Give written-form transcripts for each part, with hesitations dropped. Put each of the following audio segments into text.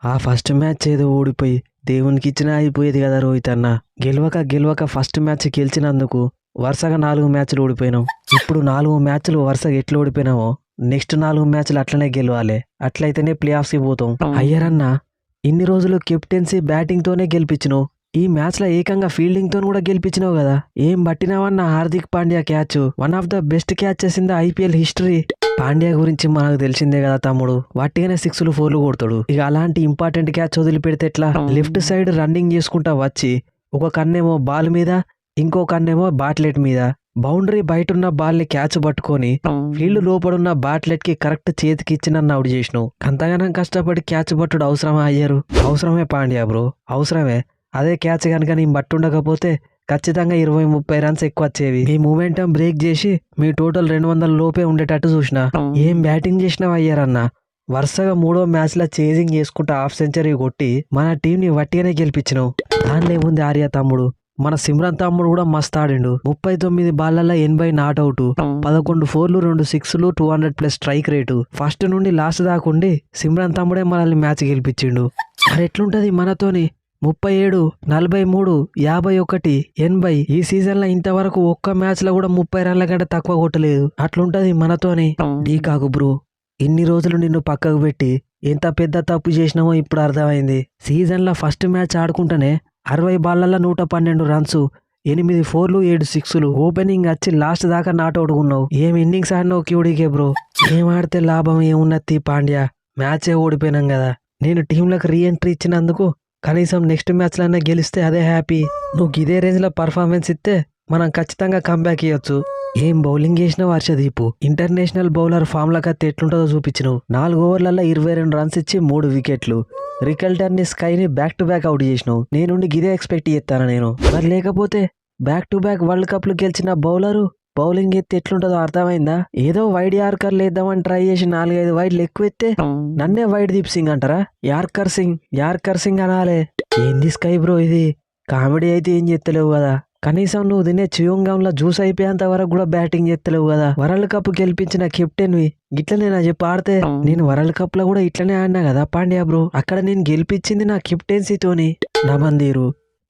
ఆ first match ఏదో ఓడిపోయి దేవునికి ఇచ్చినా అయిపోయేది కదా రోహిత్ అన్న. గెలవక ఫస్ట్ మ్యాచ్ గెలిచినందుకు వరుసగా 4 మ్యాచ్లు ఓడిపోయినాం. ఇప్పుడు 4 మ్యాచ్లు వరుసగా ఎట్లా ఓడిపోయినామో నెక్స్ట్ 4 మ్యాచ్లు అట్లనే గెలవాలి. అట్లయితేనే ప్లే ఆఫ్స్కి పోతాం. అయ్యరన్న, ఇన్ని రోజులు కెప్టెన్సీ బ్యాటింగ్ తోనే గెలిపించినావు. ఈ మ్యాచ్ లో ఏకంగా ఫీల్డింగ్ తో కూడా గెలిపించినావు కదా. ఏం పట్టినావన్న Hardik Pandya catch. One of the best catches in the IPL history. Pandya గురించి మనకు తెలిసిందే కదా తమ్ముడు, వట్టిగానే 6లు 4లు కొడతాడు. ఇక అలాంటి ఇంపార్టెంట్ క్యాచ్ వదిలిపెడితే ఎట్లా? లెఫ్ట్ సైడ్ రన్నింగ్ చేసుకుంటా వచ్చి ఒక కన్నేమో బాల్ మీద, ఇంకో కన్నేమో బాట్లెట్ మీద, బౌండరీ బయట ఉన్న బాల్ ని క్యాచ్ పట్టుకొని ఫీల్డ్ లోపడున్న బాట్లెట్ కి కరెక్ట్ చేతికి ఇచ్చి నన్ను అవుట్ చేసినావు. అంతగానం కష్టపడి క్యాచ్ పట్టుడు అవసరమా అయ్యారు? అవసరమే పాండ్యా బ్రో, అవసరమే. అదే క్యాచ్ కనుక నేను పట్టుండకపోతే ఖచ్చితంగా 20-30 రన్స్ ఎక్కువ వచ్చేవి. మీ మూమెంటం బ్రేక్ చేసి మీ టోటల్ 200 లోపే ఉండేటట్టు చూసిన. ఏం బ్యాటింగ్ చేసినావు అయ్యారన్న. వరుసగా 3వ మ్యాచ్ లో చేజింగ్ చేసుకుంటూ హాఫ్ సెంచరీ కొట్టి మన టీం ని వట్టిగానే గెలిపించినావు. దానిలో ఏముంది ఆర్య తమ్ముడు, మన సిమ్రన్ తమ్ముడు కూడా మస్తు ఆడిండు. 39 బాళ్లలో 80 నాట్అవుట్, 11 4లు 2 6లు, 200+ స్ట్రైక్ రేటు. ఫస్ట్ నుండి లాస్ట్ దాకుండి సిమ్రన్ తమ్ముడే మనల్ని మ్యాచ్ గెలిపించిండు. మరి ఎట్లుంటది మనతోని? 37, 43, 51, 80. ఈ సీజన్ లో ఇంతవరకు ఒక్క మ్యాచ్ లో కూడా 30 రన్ల కంటే తక్కువ కొట్టలేదు. అట్లుంటది మనతోని. డీకాకు బ్రో, ఇన్ని రోజులు నిన్ను పక్కకు పెట్టి ఎంత పెద్ద తప్పు చేసినామో ఇప్పుడు అర్థమైంది. సీజన్ లో ఫస్ట్ మ్యాచ్ ఆడుకుంటేనే 60 బాళ్లలో 112 రన్స్, 8 4లు 7 6లు. ఓపెనింగ్ వచ్చి లాస్ట్ దాకా నాట్అవుట్ ఉన్నావు. ఏం ఇన్నింగ్స్ ఆడినావు క్యూడీకే బ్రో. ఏం ఆడితే లాభం ఏమున్నది పాండ్యా, మ్యాచే ఓడిపోయినాం కదా. నేను టీంలకు రీ ఎంట్రీ ఇచ్చినందుకు కనీసం నెక్స్ట్ మ్యాచ్లో అయినా గెలిస్తే అదే హ్యాపీ. నువ్వు ఇదే రేంజ్లో పర్ఫార్మెన్స్ ఇస్తే మనం ఖచ్చితంగా కంబ్యాక్ ఇవ్వచ్చు. ఏం బౌలింగ్ చేసినావు హర్షదీప్. ఇంటర్నేషనల్ బౌలర్ ఫామ్ల కత్తి ఎట్లుంటుందో చూపించినావు. 4 ఓవర్లలో 22 రన్స్ ఇచ్చి 3 వికెట్లు. రికల్టన్ ని స్కైని బ్యాక్ టు బ్యాక్ అవుట్ చేసినావు. నేను ఇదే ఎక్స్పెక్ట్ చేస్తాను నేను. మరి లేకపోతే బ్యాక్ టు బ్యాక్ వరల్డ్ కప్లు గెలిచిన బౌలరు బౌలింగ్ ఎత్తి ఎట్లుంటుందో అర్థమైందా? ఏదో వైడ్ యార్కర్ లేద్దామని ట్రై చేసి 4-5 వైడ్లు ఎక్కువ ఎత్తే నన్నే వైడ్ దీప్ సింగ్ అంటారా? యార్కర్ సింగ్ అనాలే. ఏంది స్కై బ్రో ఇది? కామెడీ అయితే ఏం చేస్తలేవు కదా. కనీసం నువ్వు తినే చ్యూయింగంలో జ్యూస్ అయిపోయేంత వరకు కూడా బ్యాటింగ్ చేస్తలేవు కదా. వరల్డ్ కప్ గెలిపించిన కెప్టెన్వి ఇట్లనే నా చెప్పి ఆడితే, నేను వరల్డ్ కప్ లో కూడా ఇట్లనే ఆడినా కదా పాండ్యా బ్రో. అక్కడ నేను గెలిపించింది నా కెప్టెన్సీతోని. నమందీరు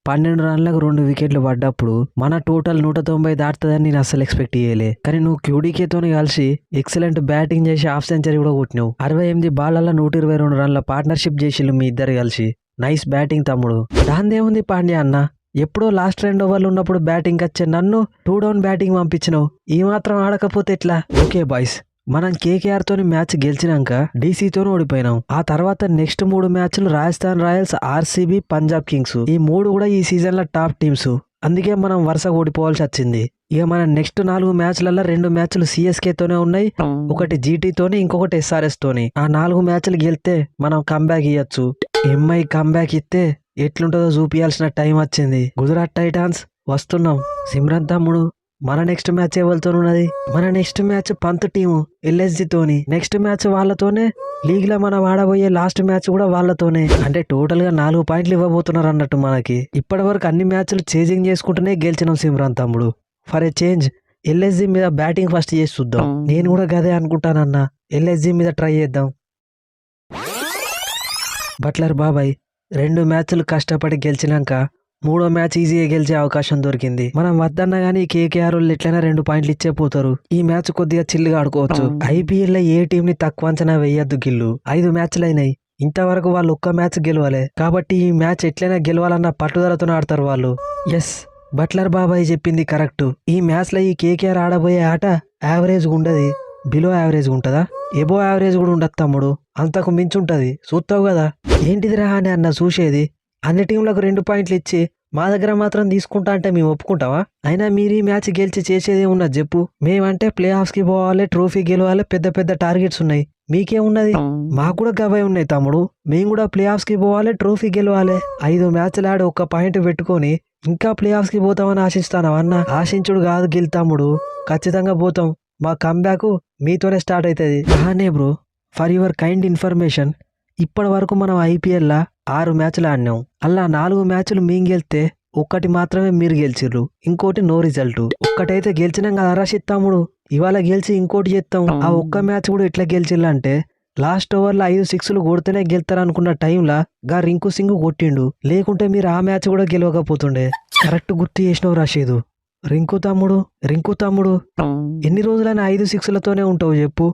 12 రన్లకు 2 వికెట్లు పడ్డప్పుడు మన టోటల్ 190 దాటుతుందని నేను అస్సలు ఎక్స్పెక్ట్ చేయలే. కానీ నువ్వు క్యూడీకేతోని కలిసి ఎక్సలెంట్ బ్యాటింగ్ చేసి హాఫ్ సెంచరీ కూడా కొట్టినావు. 68 బాళ్లలో 122 రన్ల పార్ట్నర్షిప్ చేసిల్లు మీ ఇద్దరు కలిసి. నైస్ బ్యాటింగ్ తమ్ముడు. దాందేముంది పాండ్యా అన్న, ఎప్పుడో లాస్ట్ 2 ఓవర్లు ఉన్నప్పుడు బ్యాటింగ్ వచ్చే నన్ను 2 డౌన్ బ్యాటింగ్ పంపించినావు. ఈ మాత్రం ఆడకపోతే ఎట్లా? ఓకే బాయ్స్, మనం కేకేఆర్ తోని మ్యాచ్ గెలిచినాక డీసీతోనే ఓడిపోయినాం. ఆ తర్వాత నెక్స్ట్ 3 మ్యాచ్లు Rajasthan Royals, RCB, Punjab Kings. ఈ 3 కూడా ఈ సీజన్ లో టాప్ టీమ్స్. అందుకే మనం వరుసగా ఓడిపోవాల్సి వచ్చింది. ఇక మన నెక్స్ట్ 4 మ్యాచ్లలో 2 మ్యాచ్లు సిఎస్కే తోనే ఉన్నాయి, ఒకటి జీటీ తోని, ఇంకొకటి ఎస్ఆర్ఎస్ తోని. ఆ 4 మ్యాచ్లు గెలిస్తే మనం కంబ్యాక్ ఇవ్వచ్చు. ఎంఐ కంబ్యాక్ ఇస్తే ఎట్లుంటుందో చూపియాల్సిన టైం వచ్చింది. గుజరాత్ టైటాన్స్ వస్తున్నాం. సిమ్రన్ తమ్ముడు, మన నెక్స్ట్ మ్యాచ్ ఎవరితో ఉన్నది? మన next match Pant team LSG తోని. నెక్స్ట్ మ్యాచ్ వాళ్ళతోనే. లీగ్ లో మనం ఆడబోయే లాస్ట్ మ్యాచ్ కూడా వాళ్ళతోనే. అంటే టోటల్ గా 4 పాయింట్లు ఇవ్వబోతున్నారు అన్నట్టు మనకి. ఇప్పటి వరకు అన్ని మ్యాచ్లు చేజింగ్ చేసుకుంటూనే గెలిచినాం సిమ్రాన్ తమ్ముడు. ఫర్ ఏ చేంజ్ ఎల్ఎస్జి మీద బ్యాటింగ్ ఫస్ట్ చేసి చూద్దాం. నేను కూడా గదే అనుకుంటానన్నా, ఎల్ఎస్జి మీద ట్రై చేద్దాం. బట్లర్ బాబాయ్, 2 మ్యాచ్లు కష్టపడి గెలిచినాక 3వ మ్యాచ్ ఈజీగా గెలిచే అవకాశం దొరికింది. మనం వద్దన్నా గానీ కేకేఆర్ వాళ్ళు ఎట్లయినా 2 పాయింట్లు ఇచ్చే పోతారు. ఈ మ్యాచ్ కొద్దిగా చిల్లుగా ఆడుకోవచ్చు. ఐపీఎల్ లో ఏ టీం ని తక్కువ అంచనా వేయద్దు గిల్లు. 5 మ్యాచ్లు అయినాయి, ఇంతవరకు వాళ్ళు ఒక్క మ్యాచ్ గెలవాలి. కాబట్టి ఈ మ్యాచ్ ఎట్లయినా గెలవాలన్న పట్టుదలతో ఆడతారు వాళ్ళు. ఎస్, బట్లర్ బాబాయ్ చెప్పింది కరెక్ట్. ఈ మ్యాచ్ లో ఈ కేకేఆర్ ఆడబోయే ఆట యావరేజ్ ఉండదు, బిలో యావరేజ్ ఉంటదా, ఎబో యావరేజ్ కూడా ఉండదు తమ్ముడు. అంతకు మించి ఉంటది. చూస్తావు కదా. ఏంటిదిరా అని అన్న చూసేది? అన్ని టీంలకు 2 పాయింట్లు ఇచ్చి మా దగ్గర మాత్రం తీసుకుంటా అంటే మేము ఒప్పుకుంటావా? అయినా మీరు ఈ మ్యాచ్ గెలిచి చేసేదే ఉన్నది చెప్పు. మేమంటే ప్లే ఆఫ్స్ కి పోవాలి, ట్రోఫీ గెలవాలి, పెద్ద పెద్ద టార్గెట్స్ ఉన్నాయి. మీకేమున్నది? మాకు కూడా గవే ఉన్నాయి తమ్ముడు. మేము కూడా ప్లే ఆఫ్స్ కి పోవాలి, ట్రోఫీ గెలవాలి. 5 మ్యాచ్లు ఆడి 1 పాయింట్ పెట్టుకొని ఇంకా ప్లే ఆఫ్స్ కి పోతామని ఆశిస్తానవా అన్న? ఆశించుడు కాదు గెలుతాముడు, ఖచ్చితంగా పోతాం. మా కంబ్యాక్ మీతోనే స్టార్ట్ అవుతుంది. రానే bro, for your kind information, ఇప్పటి వరకు మనం ఐపీఎల్ 6 మ్యాచ్లు ఆడినాం. అలా 4 మ్యాచ్లు మేము గెలిస్తే 1 మాత్రమే మీరు గెలిచిర్రు, ఇంకోటి నో రిజల్ట్. ఒక్కటైతే గెలిచినాం కదా రషిద్ తమ్ముడు. ఇవాళ గెలిచి ఇంకోటి చేస్తాం. ఆ 1 మ్యాచ్ కూడా ఎట్లా గెలిచిల్లంటే లాస్ట్ ఓవర్లో 5 సిక్స్లు కొడితేనే గెలుతారనుకున్న టైంలా గా రింకు సింగ్ కొట్టిండు. లేకుంటే మీరు ఆ మ్యాచ్ కూడా గెలవకపోతుండే. కరెక్ట్ గుర్తు చేసినావు రషీదు. రింకు తమ్ముడు ఎన్ని రోజులైనా 5 సిక్స్లతోనే ఉంటావు చెప్పు.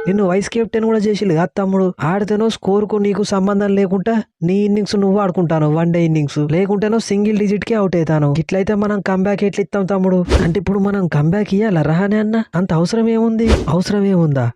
నిన్ను వైస్ కెప్టెన్ కూడా చేసిల్లు కాదు తమ్ముడు. ఆడితేనో స్కోర్కు నీకు సంబంధం లేకుండా నీ ఇన్నింగ్స్ నువ్వు ఆడుకుంటాను, వన్డే ఇన్నింగ్స్. లేకుంటేనో సింగిల్ డిజిట్ కే అవుట్ అవుతాను. ఇట్లయితే మనం కంబ్యాక్ ఎట్లా ఇస్తాం తమ్ముడు? అంటే ఇప్పుడు మనం కంబ్యాక్ ఇయ్యాలా రహానే అన్న? అంత అవసరం ఏముందా?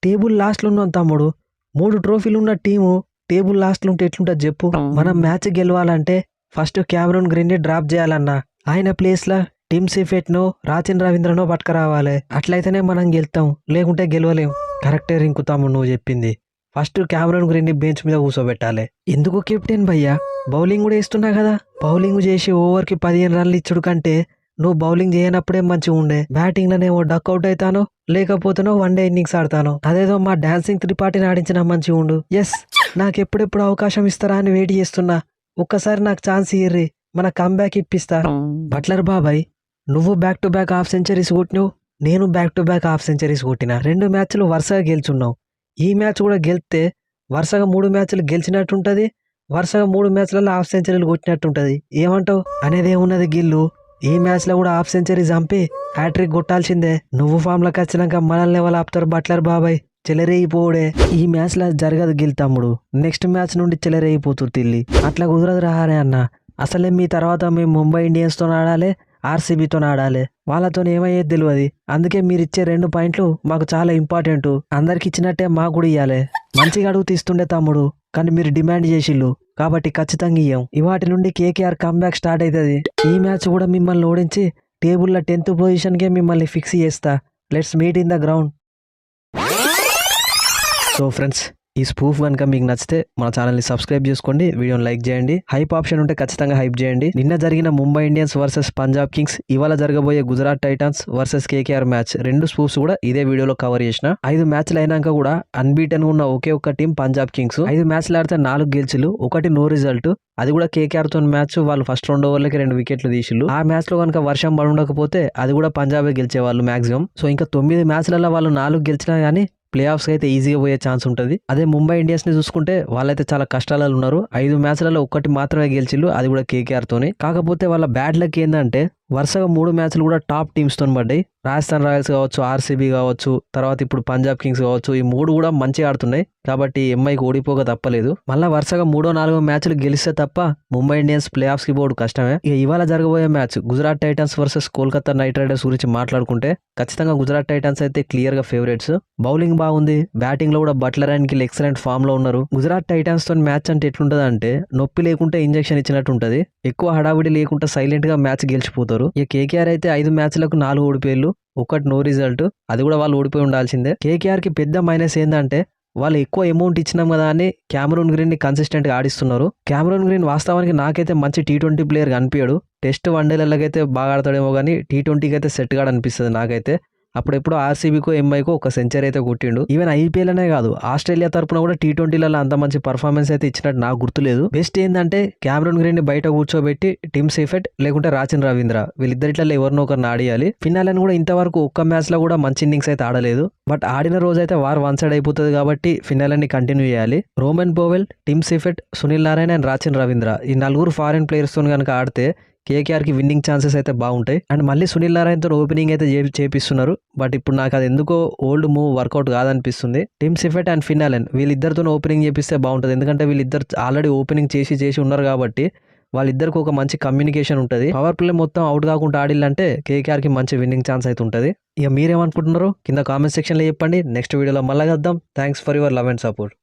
టేబుల్ లాస్ట్లో ఉన్నాం తమ్ముడు. 3 ట్రోఫీలు ఉన్న టీము టేబుల్ లాస్ట్లో ఉంటే ఎట్లుంటుంది చెప్పు. మనం మ్యాచ్ గెలవాలంటే ఫస్ట్ క్యామరూన్ గ్రీన్ ని డ్రాప్ చేయాలన్నా. ఆయన ప్లేస్ లా టిమ్ సిఫెట్ నో రాచిన్ రవీంద్రనో పట్టుకురావాలి. అట్లయితేనే మనం గెలుతాం, లేకుంటే గెలవలేం. కరెక్టే రింకు తమ్ముడు నువ్వు చెప్పింది. ఫస్ట్ క్యామరూన్ గ్రీన్ ని బెంచ్ మీద కూర్చోబెట్టాలి. ఎందుకు కెప్టెన్ భయ్యా? బౌలింగ్ కూడా వేస్తున్నా కదా. బౌలింగ్ చేసి ఓవర్కి 15 రన్లు ఇచ్చుడు కంటే నువ్వు బౌలింగ్ చేయనప్పుడే మంచిగా ఉండే. బ్యాటింగ్ లోనేమో డక్అవుట్ అవుతాను, లేకపోతేనో వన్డే ఇన్నింగ్స్ ఆడతాను. అదేదో మా డాన్సింగ్ త్రిపాఠిని ఆడించిన మంచిగా ఉండు. ఎస్, నాకెప్పుడెప్పుడు అవకాశం ఇస్తారా అని వెయిట్ చేస్తున్నా. ఒక్కసారి నాకు ఛాన్స్ ఇయ్యర్రి, మన కంబ్యాక్ ఇప్పిస్తా. బట్లర్ బాబాయ్, నువ్వు back to back half centuries కొట్టినావు, నేను back to back half centuries కొట్టినా. 2 మ్యాచ్లు వరుసగా గెలుచున్నావు. ఈ మ్యాచ్ కూడా గెలిస్తే వరుసగా 3 మ్యాచ్లు గెలిచినట్టుంటది, వరుసగా 3 మ్యాచ్లలో హాఫ్ సెంచరీలు కొట్టినట్టుంటది. ఏమంటావు? అనేదేమున్నది గిల్లు, ఈ మ్యాచ్ లో కూడా హాఫ్ సెంచరీ చంపి హ్యాట్రిక్ కొట్టాల్సిందే. నువ్వు ఫామ్ లోకి వచ్చినాక మనల్ని ఎవరు ఆపుతారు బట్లర్ బాబాయ్? చెలరేగిపోడే. ఈ మ్యాచ్ లో జరగదు గిల్ తమ్ముడు. నెక్స్ట్ మ్యాచ్ నుండి చెలరేగిపోతుంది తిల్లి. అట్లా కుదరదు రాహారే అన్న. అసలే మీ తర్వాత మేము ముంబై ఇండియన్స్ తో ఆడాలి, ఆర్సీబీతో ఆడాలి. వాళ్ళతో ఏమయ్యేది తెలియదు. అందుకే మీరు ఇచ్చే 2 పాయింట్లు మాకు చాలా ఇంపార్టెంట్. అందరికి ఇచ్చినట్టే మాకు కూడా ఇవ్వాలి. మంచిగా అడుగు తీస్తుండే తమ్ముడు, కానీ మీరు డిమాండ్ చేసిల్లు కాబట్టి ఖచ్చితంగా ఇయ్యం. ఇవాటి నుండి కేకేఆర్ కంబ్యాక్ స్టార్ట్ అవుతుంది. ఈ మ్యాచ్ కూడా మిమ్మల్ని ఓడించి టేబుల్లో 10th పొజిషన్కే మిమ్మల్ని ఫిక్స్ చేస్తా. Let's meet in the ground. So friends, ఈ స్పూఫ్ కనుక మీకు నచ్చితే మన ఛానల్ని సబ్స్క్రైబ్ చేసుకోండి, వీడియోని లైక్ చేయండి. హైప్ ఆప్షన్ ఉంటే ఖచ్చితంగా హైప్ చేయండి. నిన్న జరిగిన Mumbai Indians versus Punjab Kings, ఇవాళ జరగబోయే Gujarat Titans versus KKR match 2 spoofs కూడా ఇదే వీడియోలో కవర్ చేసిన. 5 మ్యాచ్లు అయినాక కూడా అన్బీటెన్ ఉన్న ఒకే ఒక్క టీం పంజాబ్ కింగ్స్. 5 మ్యాచ్లు ఆడితే 4 గెలుచులు, 1 నో రిజల్ట్. అది కూడా కేకేఆర్ తో మ్యాచ్. వాళ్ళు ఫస్ట్ 2 ఓవర్లకి 2 వికెట్లు తీసిళ్ళు. ఆ మ్యాచ్ లో కనుక వర్షం పడి ఉండకపోతే అది కూడా పంజాబే గెలిచేవాళ్ళు మాక్సిమం. సో ఇంకా 9 మ్యాచ్లలో వాళ్ళు 4 గెలిచినా కానీ ప్లే ఆఫ్స్ అయితే ఈజీగా పోయే ఛాన్స్ ఉంటుంది. అదే ముంబై ఇండియన్స్ ని చూసుకుంటే వాళ్ళైతే చాలా కష్టాలలో ఉన్నారు. 5 మ్యాచ్లలో 1 మాత్రమే గెలిచిళ్ళు, అది కూడా కేకేఆర్ తోని. కాకపోతే వాళ్ళ బ్యాడ్ లక్ ఏంటంటే వరుసగా 3 మ్యాచ్లు కూడా టాప్ టీమ్స్ తో పడ్డాయి. రాజస్థాన్ రాయల్స్ కావచ్చు, ఆర్సీబీ కావచ్చు, తర్వాత ఇప్పుడు పంజాబ్ కింగ్స్ కావచ్చు. ఈ 3 కూడా మంచిగా ఆడుతున్నాయి కాబట్టి ఎంఐకి ఓడిపోక తప్పలేదు. మళ్ళీ వరుసగా 3-4 మ్యాచ్లు గెలిస్తే తప్ప ముంబై ఇండియన్స్ ప్లే ఆఫ్స్ కి పోవడం కష్టమే. ఇక ఇవాళ జరగబోయే match Gujarat Titans versus Kolkata Knight Riders గురించి మాట్లాడుకుంటే ఖచ్చితంగా గుజరాత్ టైటన్స్ అయితే క్లియర్ గా ఫేవరెట్స్. బౌలింగ్ బాగుంది, బ్యాటింగ్ లో కూడా Buttler and Gill excellent form లో ఉన్నారు. గుజరాత్ టైటన్స్ తో మ్యాచ్ అంటే ఎట్లుంటది అంటే నొప్పి లేకుంటే ఇంజెక్షన్ ఇచ్చినట్టు ఉంటది. ఎక్కువ హడావిడి లేకుండా సైలెంట్ గా మ్యాచ్ గెలిచిపోతారు. ఇక కేకేఆర్ అయితే 5 మ్యాచ్లకు 4 ఓడిపోయారు, 1 నో రిజల్ట్. అది కూడా వాళ్ళు ఓడిపోయి ఉండాల్సిందే. కేకేఆర్ కి పెద్ద మైనస్ ఏంటంటే వాళ్ళు ఎక్కువ అమౌంట్ ఇచ్చినాం కదా అని క్యామరూన్ గ్రీన్ ని కన్సిస్టెంట్ గా ఆడిస్తున్నారు. క్యామరూన్ గ్రీన్ వాస్తవానికి నాకైతే మంచి T20 ప్లేయర్ కనిపించాడు. టెస్ట్ వన్డేలకైతే బాగా ఆడతాడేమో కానీ T20కి అయితే సెట్ గా అనిపిస్తుంది నాకైతే. అప్పుడెప్పుడు ఆర్సీబీకో ఎంఐకో 1 సెంచరీ అయితే కొట్టిండు. ఈవెన్ ఐపీఎల్ అనే కాదు, ఆస్ట్రేలియా తరపున కూడా T20లలో అంత మంచి పర్ఫార్మెన్స్ అయితే ఇచ్చినట్టు నాకు గుర్తులేదు. బెస్ట్ ఏంటంటే క్యామరూన్ గ్రీన్ ని బయట కూర్చోబెట్టి టిమ్ సిఫెట్ లేకుంటే రాచిన్ రవీంద్ర వీళ్ళిద్దరిట్లలో ఎవరినో ఒకరిని ఆడియాలి. ఫినాలని కూడా ఇంతవరకు ఒక్క మ్యాచ్ లో కూడా మంచి ఇన్నింగ్స్ అయితే ఆడలేదు. బట్ ఆడిన రోజు అయితే వార్ 1 సైడ్ అయిపోతుంది కాబట్టి ఫినాలని కంటిన్యూ చేయాలి. Rovman Powell, Tim Seifert, Sunil Narine and Rachin Ravindra ఈ 4 ఫారిన్ ప్లేయర్స్ తో కనుక ఆడితే కేకేఆర్ కి విన్నింగ్ ఛాన్సెస్ అయితే బాగుంటాయి. అండ్ మళ్ళీ సునీల్ నారాయణతో ఓపెనింగ్ అయితే చేపిస్తున్నారు. బట్ ఇప్పుడు నాకు అది ఎందుకో ఓల్డ్ మూవ్ వర్కౌట్ కాదనిపిస్తుంది. టిమ్ సిఫెట్ అండ్ ఫినాలెన్ వీళ్ళిద్దరితో ఓపెనింగ్ చేపిస్తే బాగుంటుంది. ఎందుకంటే వీళ్ళిద్దరు ఆల్రెడీ ఓపెనింగ్ చేసి ఉన్నారు కాబట్టి వాళ్ళిద్దరికి ఒక మంచి కమ్యూనికేషన్ ఉంటుంది. పవర్ ప్లే మొత్తం అవుట్ కాకుండా ఆడిల్లంటే కేకేఆర్ కి మంచి విన్నింగ్ ఛాన్స్ అయితే ఉంటుంది. ఇక మీరేమనుకుంటున్నారో కింద కామెంట్ సెక్షన్ లో చెప్పండి. నెక్స్ట్ వీడియోలో మళ్ళీ కలుద్దాం. Thanks for your love and support.